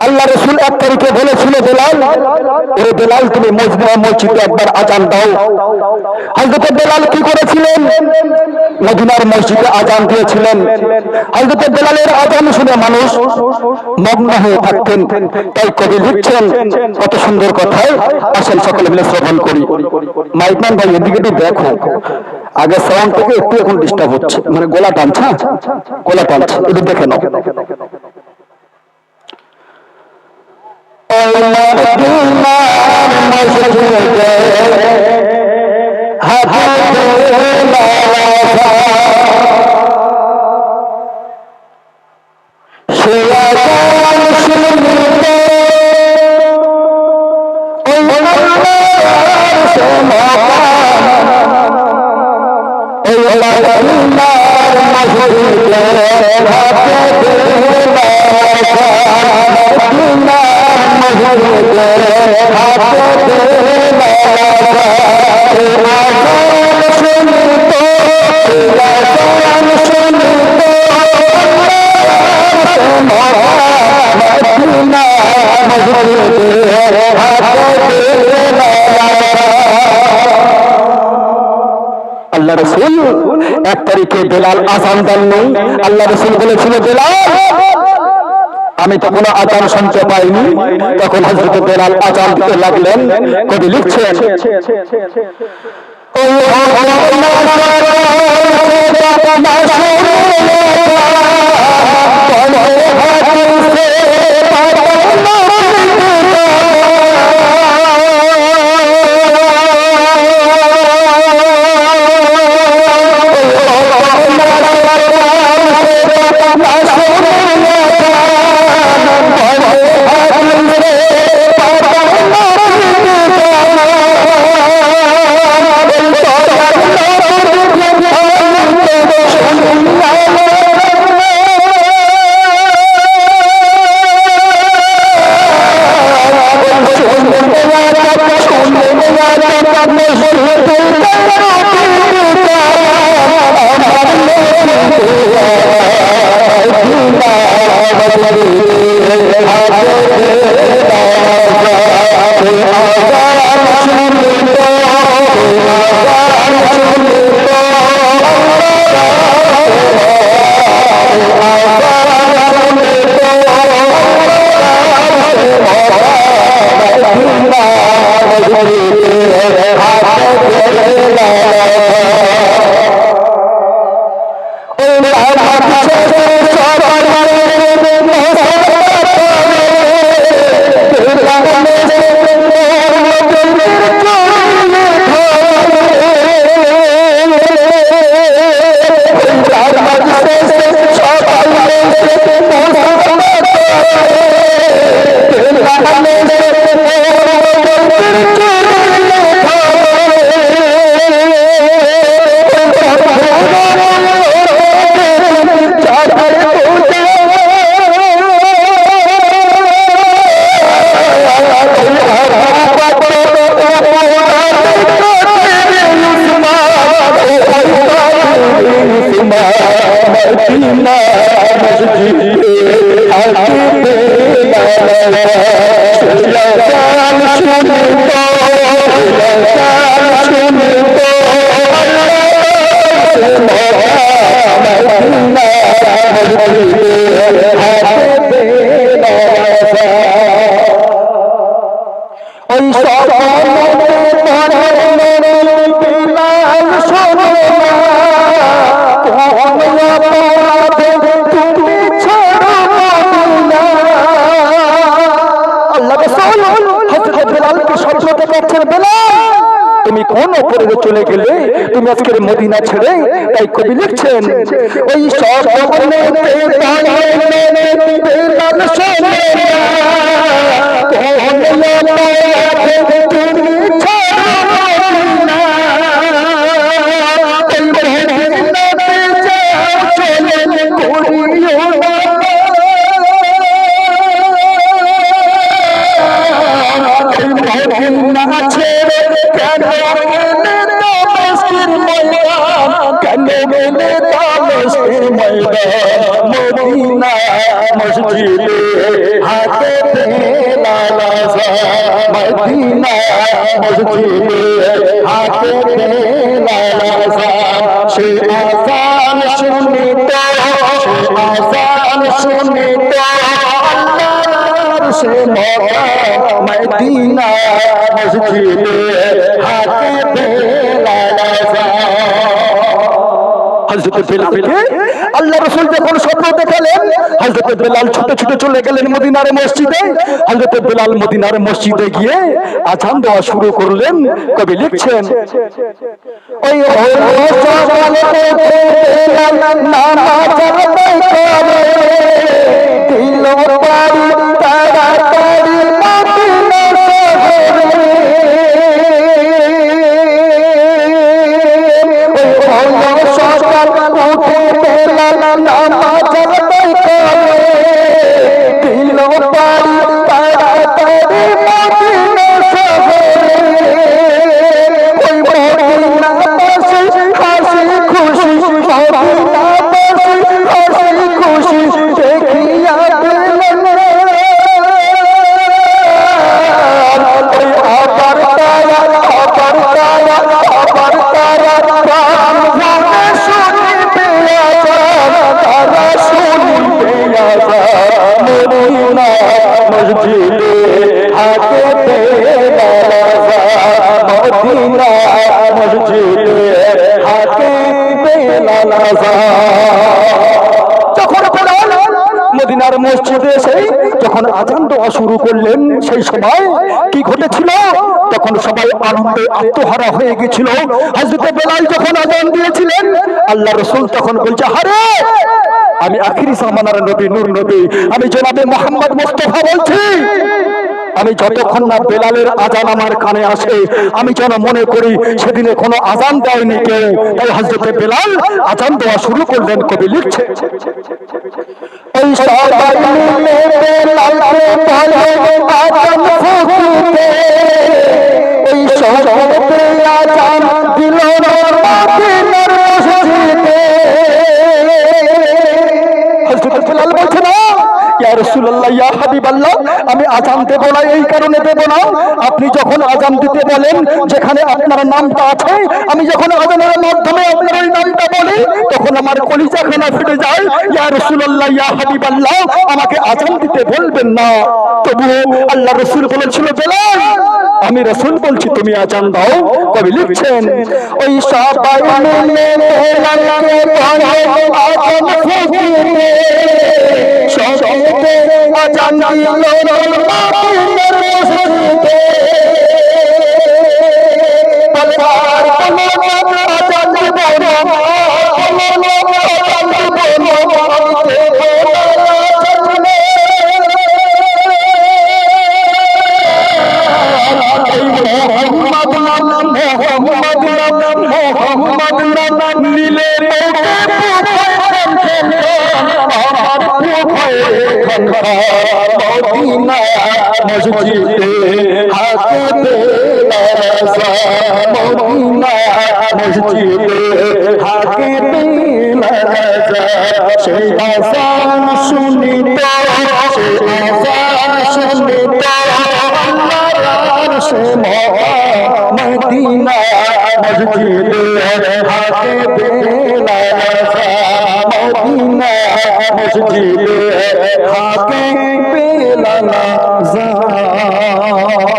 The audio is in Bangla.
আল্লাহ রাসূল এক তারিখে বলেছিল বেলাল, ওরে বেলাল তুমি মসজিদে একবার আজান দাও। হযরত বেলাল কি করেছিলেন? মদিনার মসজিদে আজান দিয়েছিলেন। হযরত বেলালের আজান শুনে মানুষ মগ্ন হয়ে থাকতেন। তাই কবি লিখছেন কত সুন্দর কথায়, আসেন সকলে মিলে শ্রবণ করি। মাইকম্যান ভাই এদিকে একটু দেখো, আগে সাউন্ড থেকে একটু এখন ডিস্টার্ব হচ্ছে, মানে গলা টানছে, গলা টানছে, একটু দেখে নাও। আল্লাহ রাসূল এক তারিখে বেলাল আযান দেননি। আল্লাহ রাসূল বলেছিল বেলাল, আমি তো কোনো আযান শুনতে পাইনি। তখন হযরত বেলাল আযান দিতে লাগলেন। কবি লিখছেন তুমি কোন অপরাধে চলে গেলে, তুমি আজকের মদিনা ছেড়ে। তাই কবি লিখছেন ওই সব মদিনা মসজিদে মদিনা মসজিদে হাতে বেলাল আযান সে আযান শুনিতে আল্লাহর সে মক্কা মদিনা মসজিদে হাতে বেলাল আযান হযরত বেলালকে আল্লাহ রাসূল যখন স্বপ্ন দেখালেন হযরত বেলাল ছুটে ছুটে চলে গেলেন মদিনার মসজিদে হযরত বেলাল মদিনার মসজিদে গিয়ে আযান দেওয়া শুরু করলেন কবি লিখছেন ওই সকালে বেলাল নামাজ আদায় করে দিল পারি তাড়াতাড়ি মদিনা মদিনার মসজিদে এসে যখন আযান দেওয়া শুরু করলেন সেই সময় কি ঘটেছিল তখন সবাই আনন্দে আত্মহারা হয়ে গেছিল হযরত বেলাল যখন আযান দিয়েছিলেন আল্লাহ রাসূল তখন বলছে আরে আমি আখিরি জামানার নবী নূর নবী আমি জনাবে মুহাম্মদ মুস্তাফা বলছি আমি যতক্ষণ না বেলালের আযান আমার কানে আসে আমি যেন মনে করি সেদিনে কোনো আযান দেয়নি কেউ তাই হযরত বেলাল আযান দেওয়া শুরু করলেন কবি লিখছে ওই সবাই মিলে বেলালকে বলে আযান ফুঁকিতে ওই সবাই আযান দিল মদিনার মসজিদে হযরত বেলাল বলছে না ইয়া রাসূলুল্লাহ ইয়া হাবিবাল্লাহ আমি আযান দেব না এই কারণে দেব না আপনি যখন আযান দিতে বলেন যেখানে আপনার নামটা আছে আমি যখন আযানের মাধ্যমে আপনার ওই নামটা বলি তখন আমার কলিজাখানা ফেটে যায় ইয়া রাসূলুল্লাহ ইয়া হাবিবাল্লাহ আমাকে আযান দিতে বলবেন না তবুও আল্লাহ রাসূল বলেছিল বেলাল আমি রাসূল বলছি তুমি আযান দাও কবি লিখছেন ওই সবাই মিলে বেলালকে বলে আযান ফুঁকিতে সবাইকে আযান দিল মদিনার মসজিদে বলবার কোনো আযান দিব না কোনো আযান দিব মোহাম্মদ নিলে মদিনা মসজিদে হাতে বেলাল আযান মদিনা মসজিদে হাতে বেলাল আযান সেই আযান শুনিতে আল্লাহর সে মদিনা মসজিদে হাতে বেলাল আযান মদিনা মসজিদে হাতে বেলাল আযান